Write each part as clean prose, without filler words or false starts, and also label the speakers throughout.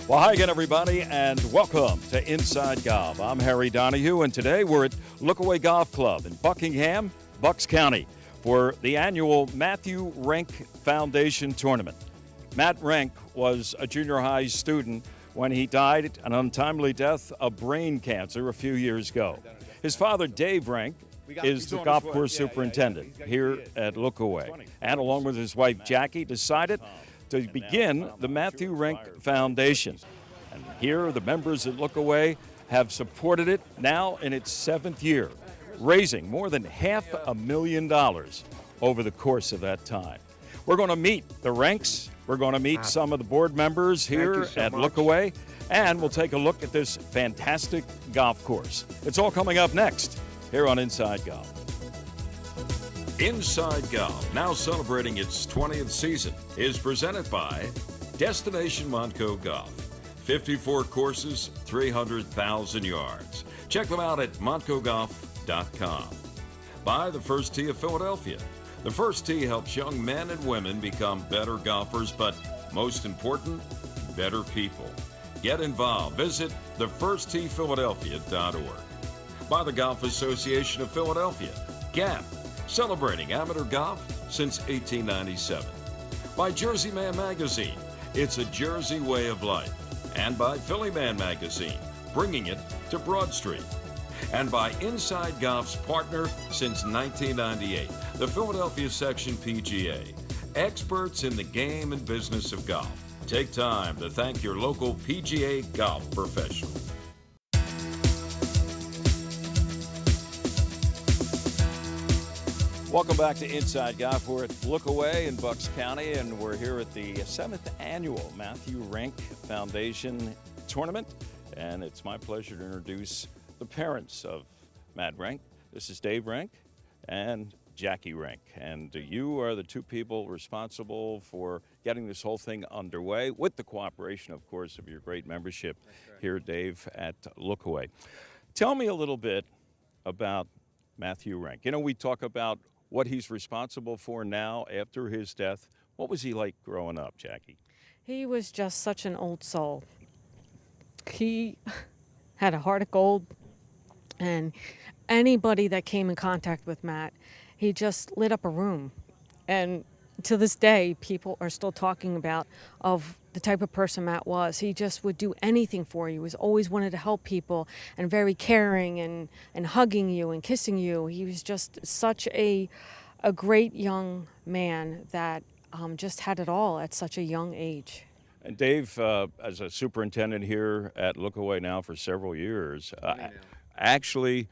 Speaker 1: Well, hi again, everybody, and welcome to Inside Golf. I'm Harry Donahue, and today we're at Lookaway Golf Club in Buckingham, Bucks County, for the annual Matthew Renk Foundation Tournament. Matt Renk was a junior high student when he died an untimely death of brain cancer a few years ago. His father, Dave Renk, is the golf course superintendent here at Lookaway, and along with his wife, Jackie, decided to begin the Matthew Renk Foundation. And here, the members at Lookaway have supported it now in its 7th year, raising more than $500,000 over the course of that time. We're going to meet the Renks. We're going to meet some of the board members here at Lookaway, and we'll take a look at this fantastic golf course. It's all coming up next here on Inside Golf. Inside Golf, now celebrating its 20th season, is presented by Destination Montco Golf. 54 courses, 300,000 yards. Check them out at montcogolf.com. By the First Tee of Philadelphia. The First Tee helps young men and women become better golfers, but most important, better people. Get involved. Visit thefirstteephiladelphia.org. By the Golf Association of Philadelphia, GAP, celebrating amateur golf since 1897. By Jersey Man Magazine, it's a Jersey way of life. And by Philly Man Magazine, bringing it to Broad Street. And by Inside Golf's partner since 1998, the Philadelphia Section PGA, experts in the game and business of golf. Take time to thank your local PGA golf professional. Welcome back to Inside Golf. We're at Lookaway in Bucks County, and we're here at the 7th annual Matthew Renk Foundation Tournament. And it's my pleasure to introduce the parents of Matt Renk. This is Dave Renk and Jackie Renk. And you are the two people responsible for getting this whole thing underway, with the cooperation, of course, of your great membership here, Dave, at Lookaway. Tell me a little bit about Matthew Renk. You know, we talk about what he's responsible for now after his death. What was he like growing up, Jackie?
Speaker 2: He was just such an old soul. He had a heart of gold, and anybody that came in contact with Matt, he just lit up a room. And to this day, people are still talking about of the type of person Matt was. He just would do anything for you. He was always wanted to help people and very caring and hugging you and kissing you. He was just such a great young man that just had it all at such a young age.
Speaker 1: And Dave, as a superintendent here at Lookaway now for several years, actually,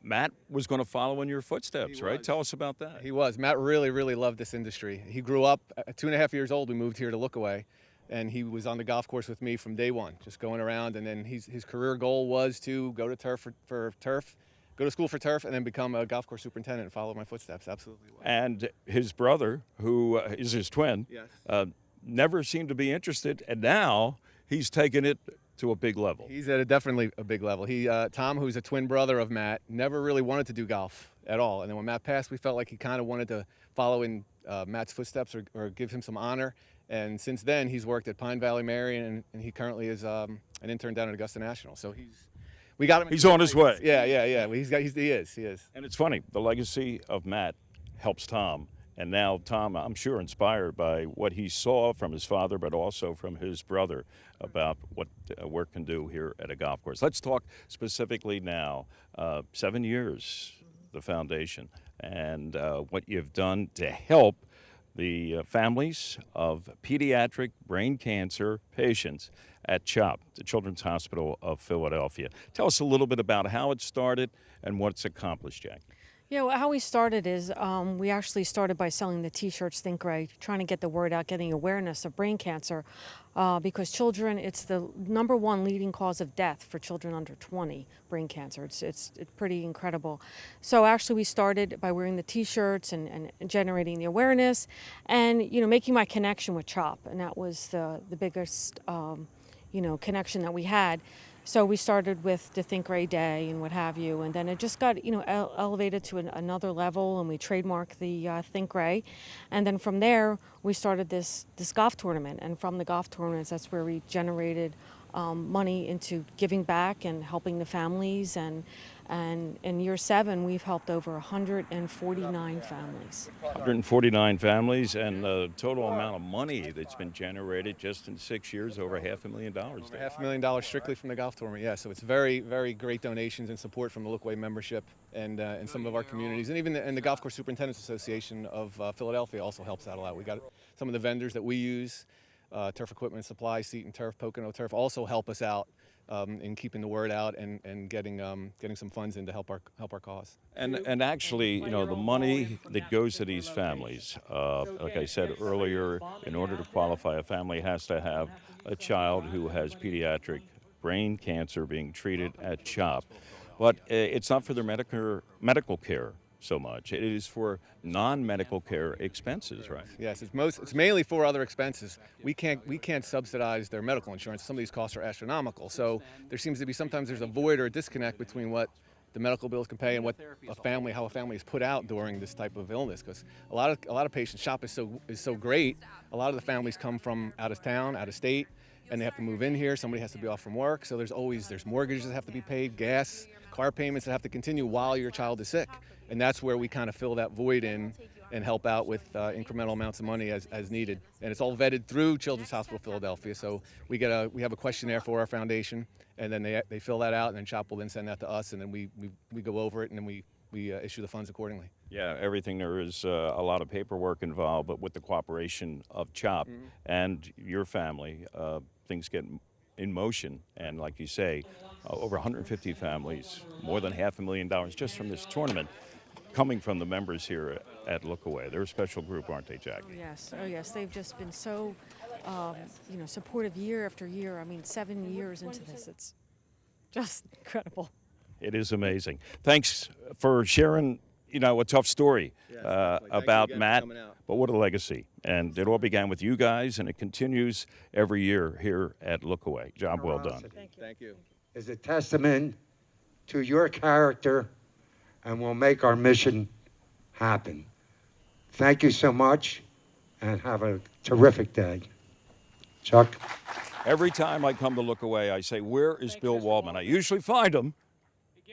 Speaker 1: Matt was going to follow in your footsteps, right? Tell us about that.
Speaker 3: He was. Matt really, really loved this industry. He grew up at 2.5 years old. We moved here to Lookaway, and he was on the golf course with me from day one, just going around. And then his career goal was to go to turf for turf, go to school for turf, and then become a golf course superintendent and follow my footsteps. Absolutely.
Speaker 1: And his brother, who is his twin,
Speaker 3: yes,
Speaker 1: never seemed to be interested, and now he's taken it to a big level.
Speaker 3: He's at definitely a big level. Tom, who's a twin brother of Matt, never really wanted to do golf at all. And then when Matt passed, we felt like he kind of wanted to follow in Matt's footsteps or give him some honor. And since then, he's worked at Pine Valley Marion, and he currently is an intern down at Augusta National. So we got him.
Speaker 1: He's on his way.
Speaker 3: Yeah. He is.
Speaker 1: And it's funny, the legacy of Matt helps Tom. And now Tom, I'm sure, inspired by what he saw from his father, but also from his brother about what work can do here at a golf course. Let's talk specifically now, 7 years, the foundation, and what you've done to help the families of pediatric brain cancer patients at CHOP, the Children's Hospital of Philadelphia. Tell us a little bit about how it started and what it's accomplished, Jackie.
Speaker 2: Yeah, well, how we started is we actually started by selling the T-shirts Think Gray, trying to get the word out, getting awareness of brain cancer, because children, it's the #1 leading cause of death for children under 20, brain cancer. It's pretty incredible. So actually we started by wearing the T-shirts and generating the awareness and, making my connection with CHOP, and that was the biggest, connection that we had. So we started with the Think Ray Day and what have you, and then it just got elevated to another level, and we trademarked the Think Ray, and then from there we started this golf tournament, and from the golf tournaments that's where we generated money into giving back and helping the families, and in year 7 we've helped over 149 families.
Speaker 1: 149 families, and the total amount of money that's been generated just in 6 years, over $500,000.
Speaker 3: Over $500,000 strictly from the golf tournament, yeah. So it's very, very great donations and support from the Lookaway membership and some of our communities. And even the Golf Course Superintendents Association of Philadelphia also helps out a lot. We got some of the vendors that we use, Turf Equipment Supply, Seat and Turf, Pocono Turf, also help us out in keeping the word out and getting some funds in to help our cause.
Speaker 1: And actually, the money that goes to these families, like I said earlier, in order to qualify, a family has to have a child who has pediatric brain cancer being treated at CHOP. But it's not for their medical care so much. It is for non-medical care expenses, right?
Speaker 3: Yes, it's mainly for other expenses. We can't subsidize their medical insurance. Some of these costs are astronomical. So there seems to be sometimes there's a void or a disconnect between what the medical bills can pay and what how a family is put out during this type of illness. Because a lot of patients, CHOP is so great. A lot of the families come from out of town, out of state, and they have to move in here. Somebody has to be off from work. So there's mortgages that have to be paid, gas, car payments that have to continue while your child is sick. And that's where we kind of fill that void in and help out with incremental amounts of money as needed. And it's all vetted through Children's Hospital Philadelphia. So we have a questionnaire for our foundation, and then they fill that out, and then CHOP will then send that to us, and then we go over it, and then we issue the funds accordingly.
Speaker 1: Yeah, everything. There is a lot of paperwork involved, but with the cooperation of CHOP and your family, things get in motion. And like you say, over 150 families, more than $500,000 just from this tournament, coming from the members here at Lookaway. They're a special group, aren't they, Jackie?
Speaker 2: Oh yes, they've just been so, supportive year after year. I mean, 7 years into this, it's just incredible.
Speaker 1: It is amazing. Thanks for sharing, a tough story about Matt, but what a legacy. And it all began with you guys, and it continues every year here at Lookaway. Job well done.
Speaker 3: Thank you.
Speaker 4: Is a testament to your character and will make our mission happen. Thank you so much, and have a terrific day. Chuck?
Speaker 1: Every time I come to Lookaway, I say, where is Bill Waldman? I usually find him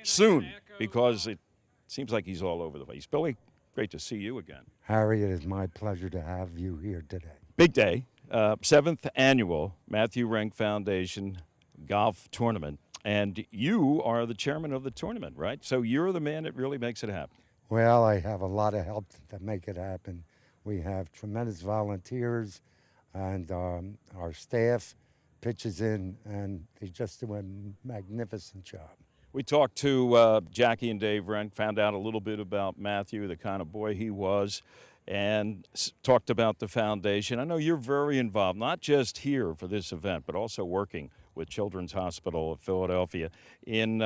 Speaker 1: soon, because it seems like he's all over the place. Billy, great to see you again.
Speaker 4: Harry, it is my pleasure to have you here today.
Speaker 1: Big day, 7th annual Matthew Renk Foundation golf tournament. And you are the chairman of the tournament, right? So you're the man that really makes it happen.
Speaker 4: Well, I have a lot of help to make it happen. We have tremendous volunteers, and our staff pitches in, and they just do a magnificent job.
Speaker 1: We talked to Jackie and Dave Renk, found out a little bit about Matthew, the kind of boy he was, and talked about the foundation. I know you're very involved, not just here for this event, but also working with Children's Hospital of Philadelphia in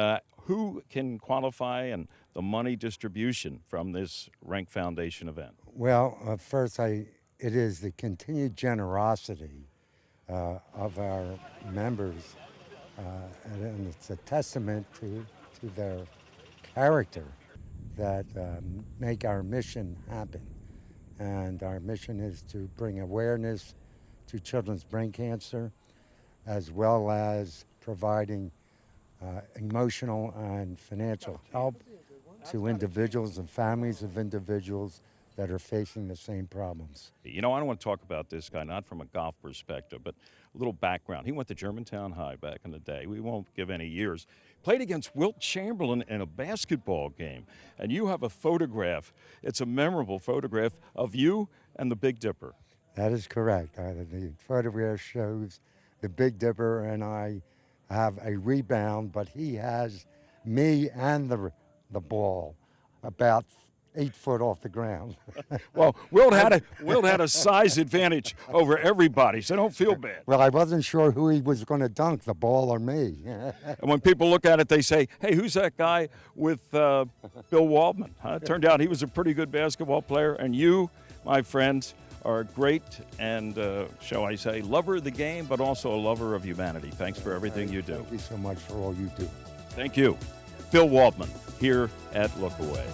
Speaker 1: who can qualify and the money distribution from this Renk Foundation event.
Speaker 4: Well, first, it is the continued generosity of our members, and it's a testament to their character that make our mission happen. And our mission is to bring awareness to children's brain cancer, as well as providing emotional and financial help to individuals and families of individuals that are facing the same problems.
Speaker 1: I don't want to talk about this guy, not from a golf perspective, but a little background. He went to Germantown High back in the day. We won't give any years. Played against Wilt Chamberlain in a basketball game. And you have a photograph. It's a memorable photograph of you and the Big Dipper.
Speaker 4: That is correct. The photograph shows the Big Dipper, and I have a rebound, but he has me and the ball about 8 foot off the ground.
Speaker 1: Well, Wilt had a size advantage over everybody, so don't feel bad.
Speaker 4: Well, I wasn't sure who he was going to dunk, the ball or me.
Speaker 1: And when people look at it, they say, hey, who's that guy with Bill Waldman? It turned out he was a pretty good basketball player, and you, my friend, are a great and, shall I say, lover of the game, but also a lover of humanity. Thanks for everything you do.
Speaker 4: Thank you so much for all you do.
Speaker 1: Thank you. Phil Waldman here at Lookaway.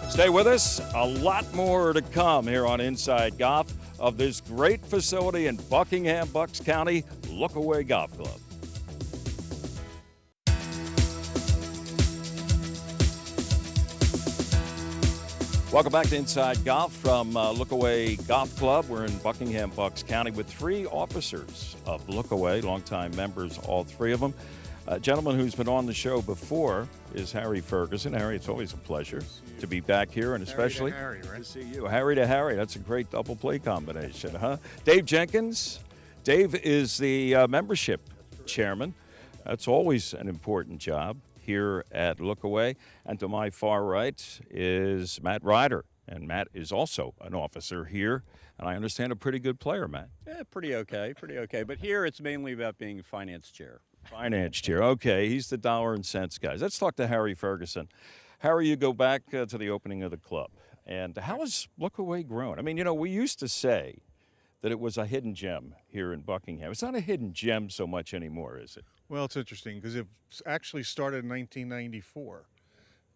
Speaker 1: Stay with us. A lot more to come here on Inside Golf of this great facility in Buckingham, Bucks County, Lookaway Golf Club. Welcome back to Inside Golf from Lookaway Golf Club. We're in Buckingham, Bucks County with 3 officers of Lookaway, longtime members, all 3 of them. A gentleman who's been on the show before is Harry Ferguson. Harry, it's always a pleasure to be back here, and especially
Speaker 5: Harry, right?
Speaker 1: to see you. Harry to Harry, that's a great double play combination, huh? Dave Jenkins. Dave is the membership chairman. That's always an important job here at Lookaway. And to my far right is Matt Ryder. And Matt is also an officer here. And I understand a pretty good player, Matt.
Speaker 5: Yeah, pretty okay. But here it's mainly about being finance chair.
Speaker 1: Finance chair. Okay, he's the dollar and cents guys. Let's talk to Harry Ferguson. Harry, you go back to the opening of the club. And how has Lookaway grown? I mean, we used to say that it was a hidden gem here in Buckingham. It's not a hidden gem so much anymore, is it?
Speaker 6: Well, it's interesting because it actually started in 1994.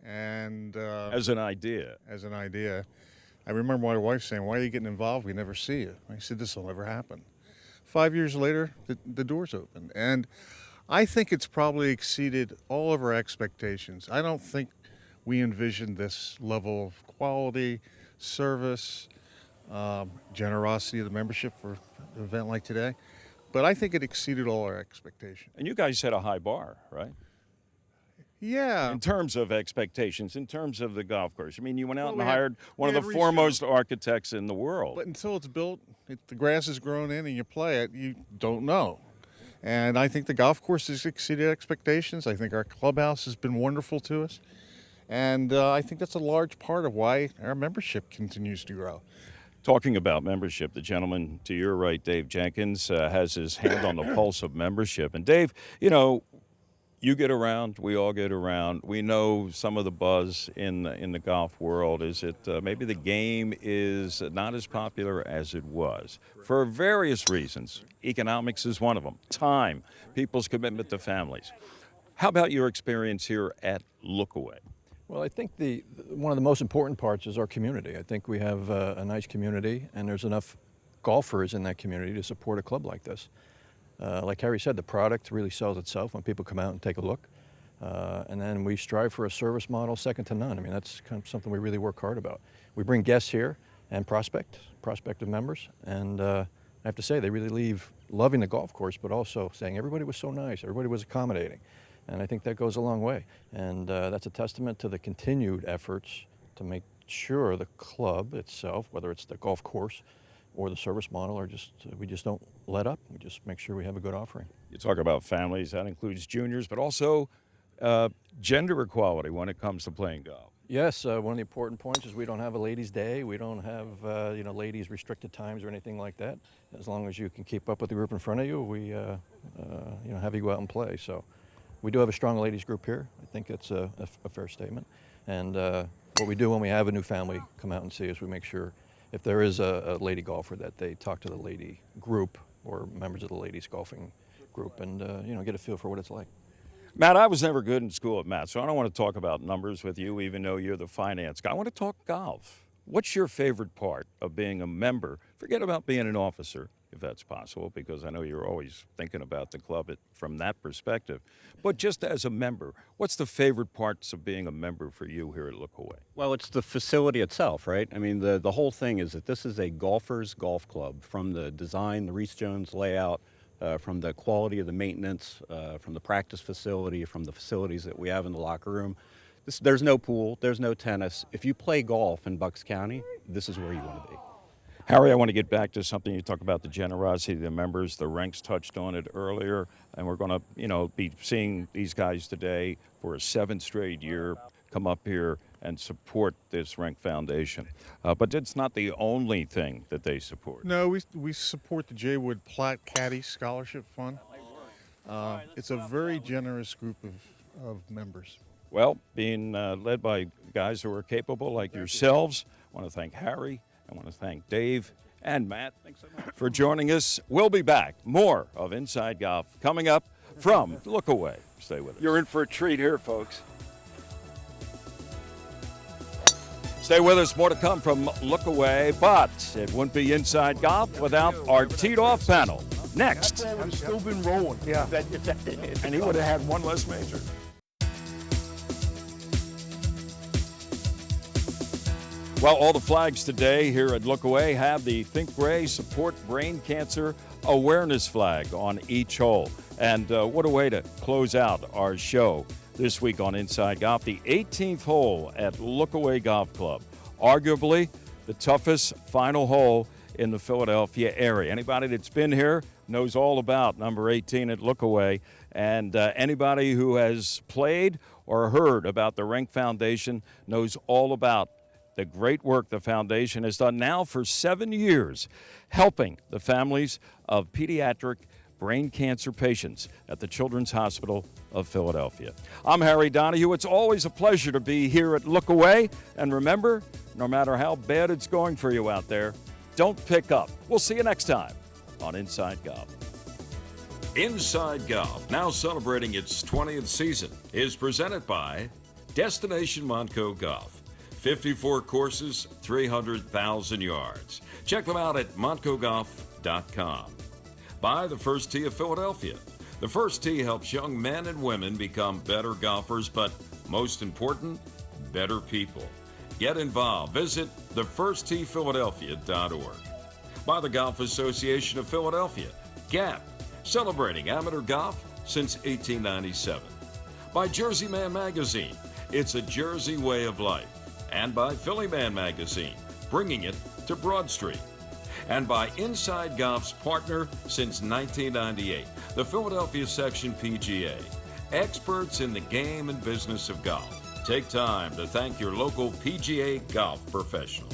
Speaker 6: And
Speaker 1: As an idea.
Speaker 6: I remember my wife saying, "Why are you getting involved? We never see you." I said, "This will never happen." 5 years later, the doors opened. And I think it's probably exceeded all of our expectations. I don't think we envisioned this level of quality, service, generosity of the membership for an event like today. But I think it exceeded all our expectations.
Speaker 1: And you guys set a high bar, right?
Speaker 6: Yeah.
Speaker 1: In terms of expectations, in terms of the golf course. I mean, you went out and
Speaker 6: we had-
Speaker 1: hired one
Speaker 6: we
Speaker 1: of the
Speaker 6: had
Speaker 1: foremost architects in the world.
Speaker 6: But until it's built, the grass is grown in and you play it, you don't know. And I think the golf course has exceeded expectations. I think our clubhouse has been wonderful to us. And I think that's a large part of why our membership continues to grow.
Speaker 1: Talking about membership, the gentleman to your right, Dave Jenkins, has his hand on the pulse of membership. And Dave, you get around, we all get around. We know some of the buzz in the golf world is that maybe the game is not as popular as it was for various reasons. Economics is one of them. Time, people's commitment to families. How about your experience here at Lookaway?
Speaker 7: Well, I think one of the most important parts is our community. I think we have a nice community, and there's enough golfers in that community to support a club like this. Like Harry said, the product really sells itself when people come out and take a look. And then we strive for a service model second to none. I mean, that's kind of something we really work hard about. We bring guests here and prospective members, and I have to say they really leave loving the golf course, but also saying everybody was so nice, everybody was accommodating. And I think that goes a long way. And that's a testament to the continued efforts to make sure the club itself, whether it's the golf course or the service model, or we just don't let up. We just make sure we have a good offering.
Speaker 1: You talk about families, that includes juniors, but also gender equality when it comes to playing golf.
Speaker 7: Yes, one of the important points is we don't have a ladies' day. We don't have ladies' restricted times or anything like that. As long as you can keep up with the group in front of you, we have you go out and play. So we do have a strong ladies group here. I think it's a fair statement. And what we do when we have a new family come out and see us, we make sure if there is a lady golfer that they talk to the lady group or members of the ladies golfing group and get a feel for what it's like.
Speaker 1: Matt, I was never good in school at math, so I don't want to talk about numbers with you, even though you're the finance guy. I want to talk golf. What's your favorite part of being a member? Forget about being an officer, if that's possible, because I know you're always thinking about the club from that perspective. But just as a member, what's the favorite parts of being a member for you here at Lookaway?
Speaker 5: Well, it's the facility itself, right? I mean, the whole thing is that this is a golfer's golf club, from the design, the Reese Jones layout, from the quality of the maintenance, from the practice facility, from the facilities that we have in the locker room. There's no pool, there's no tennis. If you play golf in Bucks County, this is where you want to be.
Speaker 1: Harry, I want to get back to something you talk about, the generosity of the members. The Renks touched on it earlier, and we're going to, be seeing these guys today for a 7th straight year come up here and support this Renk Foundation. But it's not the only thing that they support.
Speaker 6: No, we support the J. Wood Platt Caddy Scholarship Fund. It's a very generous group of members.
Speaker 1: Well, being led by guys who are capable like yourselves, I want to thank Harry. I want to thank Dave and Matt. Thanks so much for joining us. We'll be back. More of Inside Golf coming up from Lookaway. Stay with us. You're in for a treat here, folks. Stay with us. More to come from Lookaway, but it wouldn't be Inside Golf without our teed-off panel. Next.
Speaker 8: That ball would have still been rolling.
Speaker 4: Yeah.
Speaker 8: If that didn't hit the
Speaker 1: And he
Speaker 8: cup.
Speaker 1: would have had one less major. Well, all the flags today here at Lookaway have the Think Gray Support Brain Cancer Awareness flag on each hole. And what a way to close out our show this week on Inside Golf. The 18th hole at Lookaway Golf Club. Arguably the toughest final hole in the Philadelphia area. Anybody that's been here knows all about number 18 at Lookaway. And anybody who has played or heard about the Renk Foundation knows all about the great work the foundation has done now for 7 years, helping the families of pediatric brain cancer patients at the Children's Hospital of Philadelphia. I'm Harry Donahue. It's always a pleasure to be here at Lookaway. And remember, no matter how bad it's going for you out there, don't pick up. We'll see you next time on Inside Golf. Inside Golf, now celebrating its 20th season, is presented by Destination Montco Golf. 54 courses, 300,000 yards. Check them out at montcogolf.com. By the First Tee of Philadelphia. The First Tee helps young men and women become better golfers, but most important, better people. Get involved. Visit thefirsttphiladelphia.org. By the Golf Association of Philadelphia, GAP, celebrating amateur golf since 1897. By Jersey Man Magazine, it's a Jersey way of life. And by Philly Man Magazine, bringing it to Broad Street. And by Inside Golf's partner since 1998, the Philadelphia Section PGA. Experts in the game and business of golf. Take time to thank your local PGA golf professional.